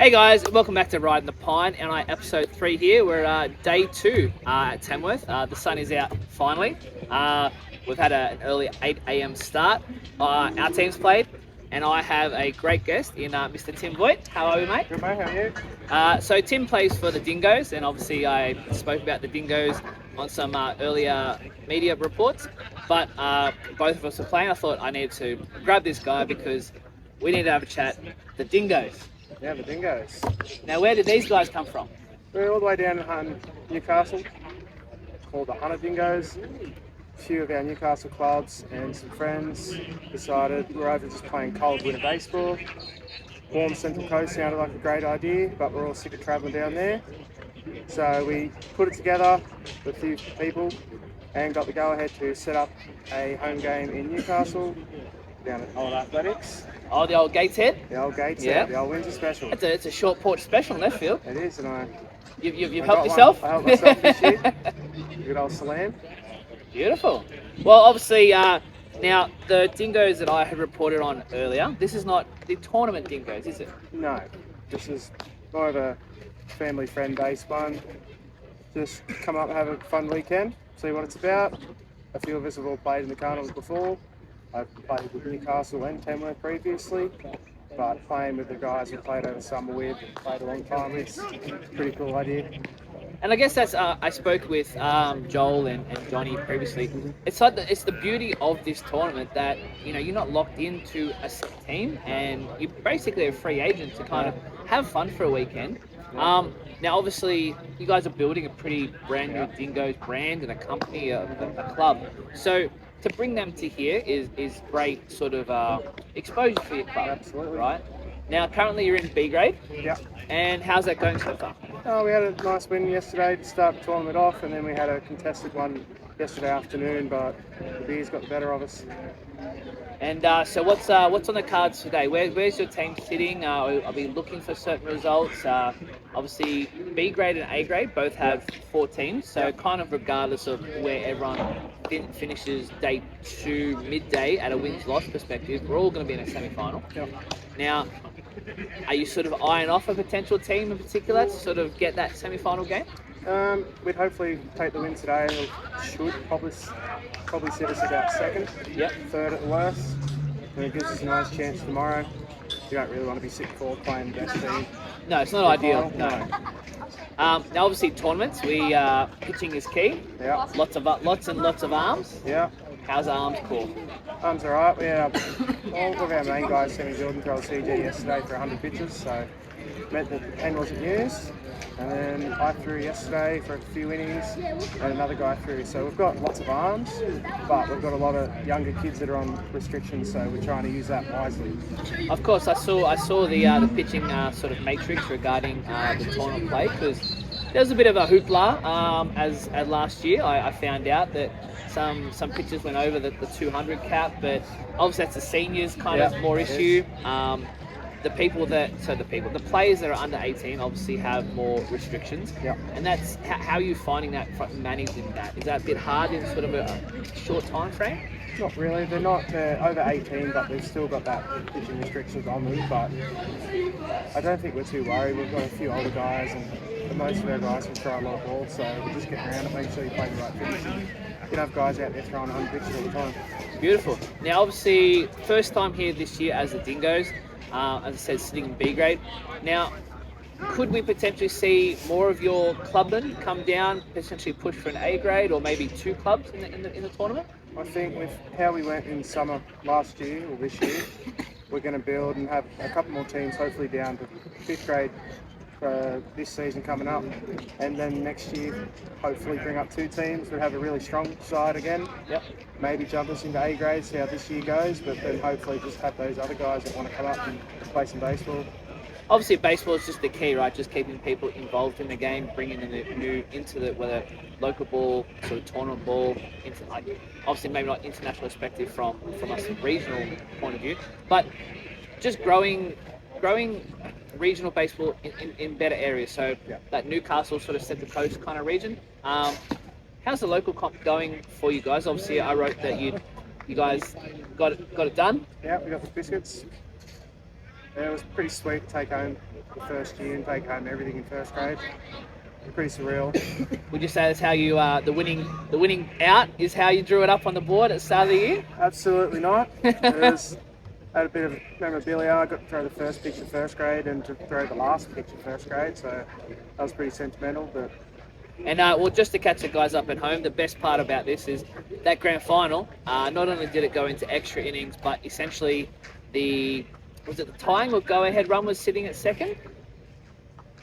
Hey guys, welcome back to Riding the Pine, and episode 3 here. We're day 2 at Tamworth. The sun is out finally. We've had an early 8 a.m. start. Our team's played, and I have a great guest in Mr. Tim Voigt. How are you, mate? Good mate, how are you? So Tim plays for the Dingoes, and obviously I spoke about the Dingoes on some earlier media reports, but both of us are playing. I thought I needed to grab this guy because we need to have a chat. The Dingoes. Yeah, the Dingoes. Now, where did these guys come from? We're all the way down in Newcastle, called the Hunter Dingoes. A few of our Newcastle clubs and some friends decided we're over just playing cold winter baseball. Warm Central Coast sounded like a great idea, but we're all sick of travelling down there. So we put it together with a few people and got the go-ahead to set up a home game in Newcastle, down at Old Athletics. Oh, the old Gateshead? The old Gates, Yeah. the old winter special. It's a short porch special in left field. It is, and You've I helped got yourself? one. I helped myself this year. Good old Salam. Beautiful. Well, obviously, now the Dingoes that I had reported on earlier, this is not the tournament Dingoes, is it? No, this is more of a family friend based one. Just come up and have a fun weekend, see what it's about. A few of us have all played in the carnivals before. I've played with Newcastle and Tamworth previously, but playing with the guys we played over summer with, played a long time with, it's a pretty cool idea. And I guess that's I spoke with Joel and Johnny previously. It's like it's the beauty of this tournament that you're not locked into a set team, and you're basically a free agent to kind of have fun for a weekend. Now, obviously, you guys are building a pretty brand new Dingoes brand and a company, a club. So to bring them to here is great sort of exposure for your club. Absolutely. Right? Now, currently you're in B grade. Yeah. And how's that going so far? Oh, we had a nice win yesterday to start the tournament off, and then we had a contested one yesterday afternoon, but the beers got the better of us. And so what's on the cards today? Where's your team sitting? Are we looking for certain results? Obviously, B grade and A grade both have 4 teams, so kind of regardless of where everyone finishes day 2 midday at a wins-loss perspective, we're all going to be in a semi-final. Yep. Now, are you sort of eyeing off a potential team in particular to sort of get that semi-final game? We'd hopefully take the win today. It should probably set us about second, third at the worst, and it gives us a nice chance tomorrow. You don't really want to be sick forward playing the best team. No, it's not ideal. No. Now, obviously, tournaments. Pitching is key. Yeah. Lots and lots of arms. Yeah. How's arms call? Arms are alright. We had all of our main guys, Sammy Jordan, throw a CG yesterday for 100 pitches, so meant that the pen wasn't used. And then I threw yesterday for a few innings, and another guy threw. So we've got lots of arms, but we've got a lot of younger kids that are on restrictions, so we're trying to use that wisely. Of course, I saw the pitching sort of matrix regarding the tournament play, because there was a bit of a hoopla as last year. I found out that some pitchers went over the 200 cap, but obviously that's the seniors kind of more issue. The players that are under 18 obviously have more restrictions. Yep. And that's how are you finding that, managing that? Is that a bit hard in sort of a short time frame? Not really. They're over 18, but they've still got that pitching restrictions on them. But I don't think we're too worried. We've got a few older guys, and most of our guys can throw a lot of balls, so we're just getting around it, make sure you play the right pitches. You can have guys out there throwing 100 pitches all the time. Beautiful. Now, obviously, first time here this year as the Dingoes. As I said, sitting in B grade. Now, could we potentially see more of your clubmen come down, potentially push for an A grade, or maybe 2 clubs in the tournament? I think with how we went in summer last year or this year, we're going to build and have a couple more teams, hopefully down to 5th grade for this season coming up, and then next year hopefully bring up 2 teams. We'll have a really strong side again. Yep. Maybe jump us into A grade, see how this year goes, but then hopefully just have those other guys that want to come up and play some baseball. Obviously, baseball is just the key, right? Just keeping people involved in the game, bringing in the new into the whether local ball, sort of tournament ball, into obviously maybe not international perspective from us regional point of view, but just growing regional baseball in better areas. So that Newcastle sort of Central Coast kind of region. How's the local comp going for you guys? Obviously, I wrote that you guys got it done. Yeah, we got the biscuits. It was pretty sweet to take home the first year and take home everything in first grade. Pretty surreal. Would you say that's how you the winning out is how you drew it up on the board at the start of the year? Absolutely not. It was had a bit of memorabilia. I got to throw the first pitch in first grade and to throw the last pitch in first grade, so that was pretty sentimental. But And well, just to catch the guys up at home, the best part about this is that grand final. Not only did it go into extra innings, but essentially the tying or go-ahead run was sitting at second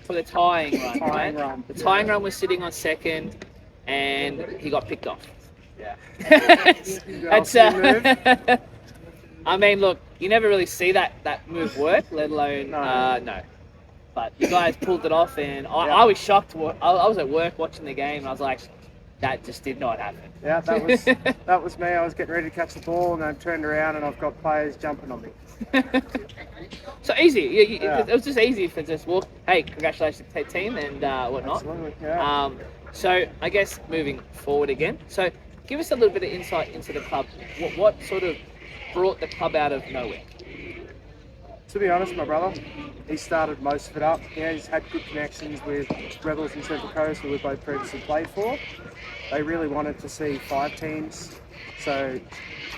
for the tying run, tying right? run. The tying run was sitting on second, and he got picked off. Yeah. That's I mean, look, you never really see that move work, let alone no. But you guys pulled it off, and I was shocked. I was at work watching the game, and I was like, that just did not happen. Yeah, that was me. I was getting ready to catch the ball, and I turned around, and I've got players jumping on me. So easy. It was just easy for just walk. Hey, congratulations to the team and whatnot. Absolutely. Yeah. So I guess moving forward again. So give us a little bit of insight into the club. What sort of brought the club out of nowhere? To be honest, my brother, he started most of it up. Yeah, he's had good connections with Rebels and Central Coast, who we both previously played for. They really wanted to see 5 teams, so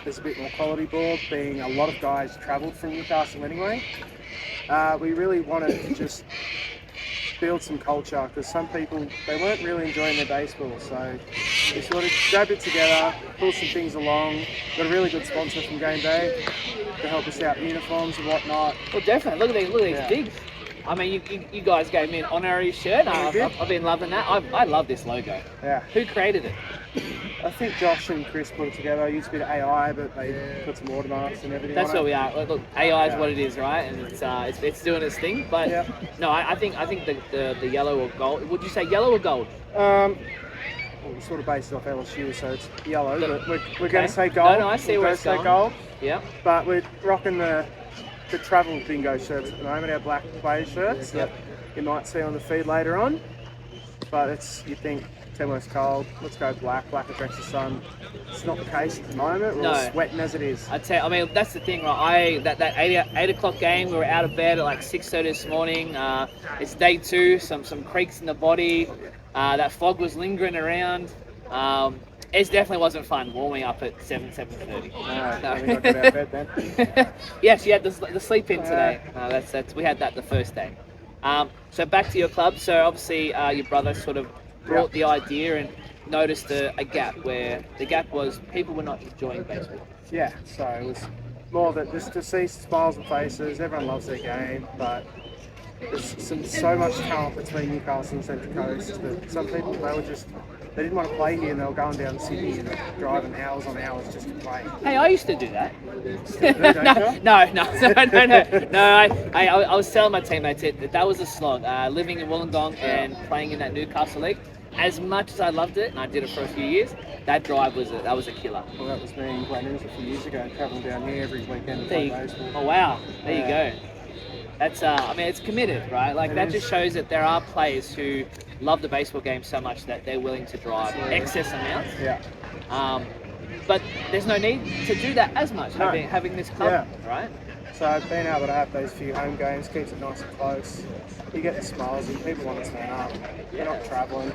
there's a bit more quality ball, being a lot of guys travelled from Newcastle anyway. We really wanted to just build some culture, because some people, they weren't really enjoying their baseball, so we sort of grabbed it together, pulled some things along, got a really good sponsor from Game Day to help us out in uniforms and whatnot. Well, definitely. Look at these digs. I mean, you guys gave me an honorary shirt. I've been loving that. I love this logo. Yeah. Who created it? I think Josh and Chris put it together. I used a bit of AI, but they put some watermarks and everything. That's on what it. we are. Look, AI is what it is, right? And it's doing its thing. But no, I think the yellow or gold. Would you say yellow or gold? Well, we sort of based it off LSU, so it's yellow. But we're going to say gold. No, I see where it's going. Gold. Yeah. But we're rocking the travel bingo shirts at the moment, our black player shirts. Yep. You might see on the feed later on. But you think Timor's cold, let's go black attracts the sun. It's not the case at the moment. We're all sweating as it is. I'd say, I mean, that's the thing, right? That 8 o'clock game, we were out of bed at like 6:30 this morning. It's day 2, some creaks in the body. That fog was lingering around. It definitely wasn't fun warming up at 7:30. No. We got to get out of bed then. Yes, you had the sleep in today. We had that the first day. So back to your club. So obviously your brother sort of brought the idea and noticed a gap where the gap was people were not enjoying baseball. Yeah, so it was more that just to see smiles and faces. Everyone loves their game, but there's so much talent between Newcastle and Central Coast that some people they didn't want to play here, and they were going down to Sydney and driving hours on hours just to play. Hey, I used to do that. No. I was telling my teammates that was a slog. Living in Wollongong and playing in that Newcastle league. As much as I loved it, and I did it for a few years, that drive was a killer. Well, that was me in Glen a few years ago, travelling down here every weekend to play baseball. Oh wow, there you go. That's I mean, it's committed, right? Like that just shows that there are players who love the baseball game so much that they're willing to drive excess amounts. Yeah. But there's no need to do that as much having this club, right? So being able to have those few home games keeps it nice and close. You get the smiles and people want to turn up. They're not travelling.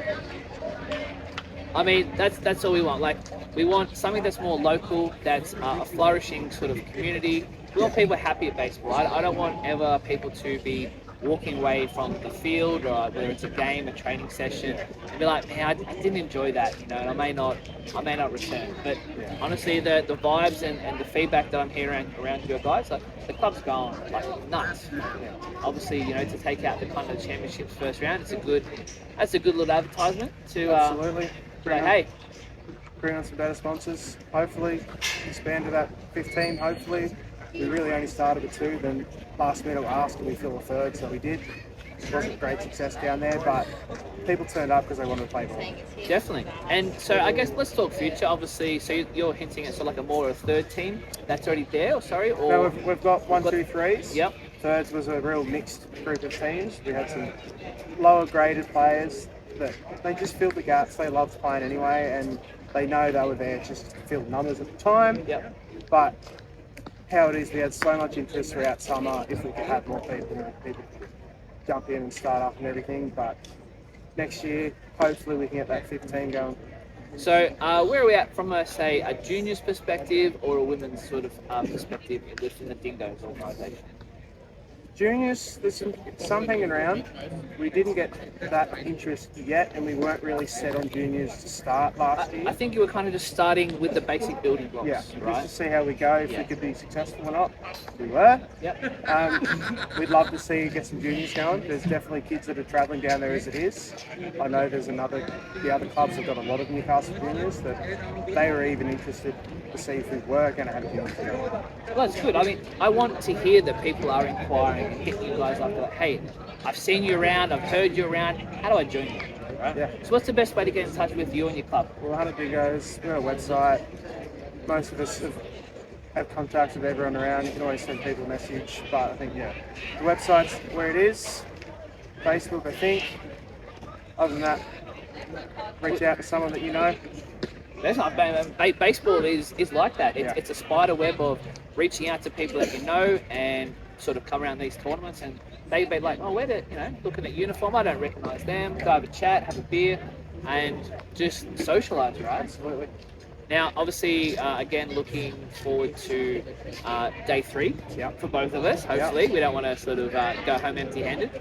I mean, that's all we want. Like, we want something that's more local, that's a flourishing sort of community. We want people happy at baseball. I don't want ever people to be walking away from the field, or whether it's a game, a training session, and be like, man, I didn't enjoy that, and I may not return. But honestly, the vibes and the feedback that I'm hearing around your guys, like the club's gone like nuts. Obviously, to take out the Continental Championships first round, that's a good little advertisement to absolutely bring on some better sponsors. Hopefully, expand to that 15. Hopefully. We really only started with 2, then last minute we asked and we filled a 3rd, so we did. It wasn't a great success down there, but people turned up because they wanted to play ball. Definitely. And so I guess let's talk future, obviously. So you're hinting at sort of like a 3rd team that's already there, or? No, we've got 1, 2, 3s. Yep. 3rds was a real mixed group of teams. We had some lower graded players that they just filled the gaps. They loved playing anyway, and they know they were there just to fill numbers at the time. Yep. But how it is. We had so much interest throughout summer. If we could have more people jump in and start up and everything, but next year, hopefully we can get that 15 going. So where are we at from a juniors perspective or a women's sort of perspective within the Dingoes organisation? Juniors, there's some hanging around. We didn't get that interest yet, and we weren't really set on juniors to start last year. I think you were kind of just starting with the basic building blocks, Yeah, right? just to see how we go, if we could be successful or not. We were. Yep. We'd love to see get some juniors going. There's definitely kids that are travelling down there as it is. I know there's the other clubs have got a lot of Newcastle juniors that they were even interested to see if we were going to have juniors going. Well, that's good. I mean, I want to hear that people are inquiring and hitting you guys up like, hey, I've seen you around, I've heard you around, how do I join you? Right? Yeah. So what's the best way to get in touch with you and your club? Well, 100 Dingoes, we're on a website. Most of us have contacts with everyone around. You can always send people a message, but I think, the website's where it is. Facebook, I think. Other than that, reach out to someone that you know. That's not baseball is like that. It's a spider web of reaching out to people that you know and sort of come around these tournaments, and they'd be like, oh, looking at uniform, I don't recognise them. Go have a chat, have a beer, and just socialise, right? Absolutely. Now, obviously, again, looking forward to day 3 for both of us. Hopefully, we don't want to sort of go home empty-handed.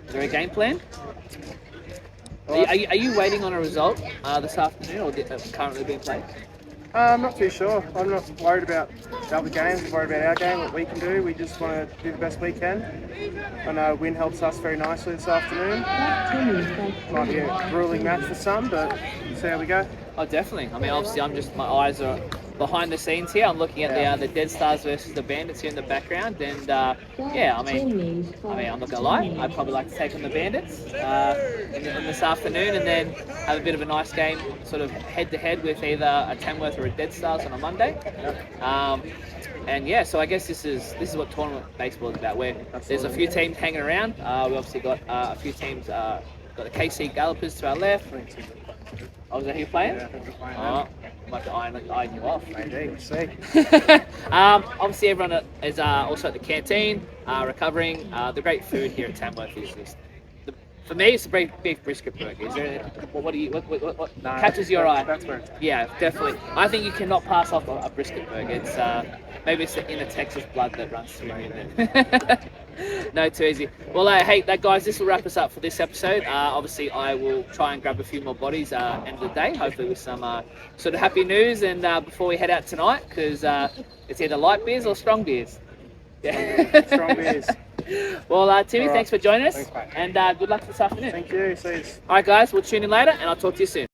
Is there a game plan? Are you waiting on a result this afternoon, or currently being played? I'm not too sure. I'm not worried about the other games. I'm worried about our game, what we can do. We just want to do the best we can. I know win helps us very nicely this afternoon. Might be a grueling match for some, but see how we go. Oh, definitely. I mean, obviously, my eyes are behind the scenes here. I'm looking at the Dead Stars versus the Bandits here in the background, and I mean, I'm not gonna lie. I'd probably like to take on the Bandits in this afternoon, and then have a bit of a nice game, sort of head-to-head with either a Tamworth or a Dead Stars on a Monday. So I guess this is what tournament baseball is about. Where there's a few teams hanging around. We obviously got a few teams. Got the KC Gallopers to our left. Oh, is that who you're playing? Yeah, I think we're playing I'm about to iron you off. Maybe, we'll see. Obviously, everyone is also at the canteen, recovering. The great food here at Tamworth is just, for me, it's a beef brisket burger. Is there? What catches your eye? That's where it's at. Yeah, definitely. I think you cannot pass off a brisket burger. It's maybe it's the inner Texas blood that runs through me. Then. No, too easy. Well, hey, guys, this will wrap us up for this episode. Obviously, I will try and grab a few more bodies end of the day, hopefully with some sort of happy news, and before we head out tonight, because it's either light beers or strong beers. Yeah. Strong beers. Well, Timmy, All right. thanks for joining us, Thanks, mate. and good luck this afternoon. Thank you. See you. All right, guys, we'll tune in later, and I'll talk to you soon.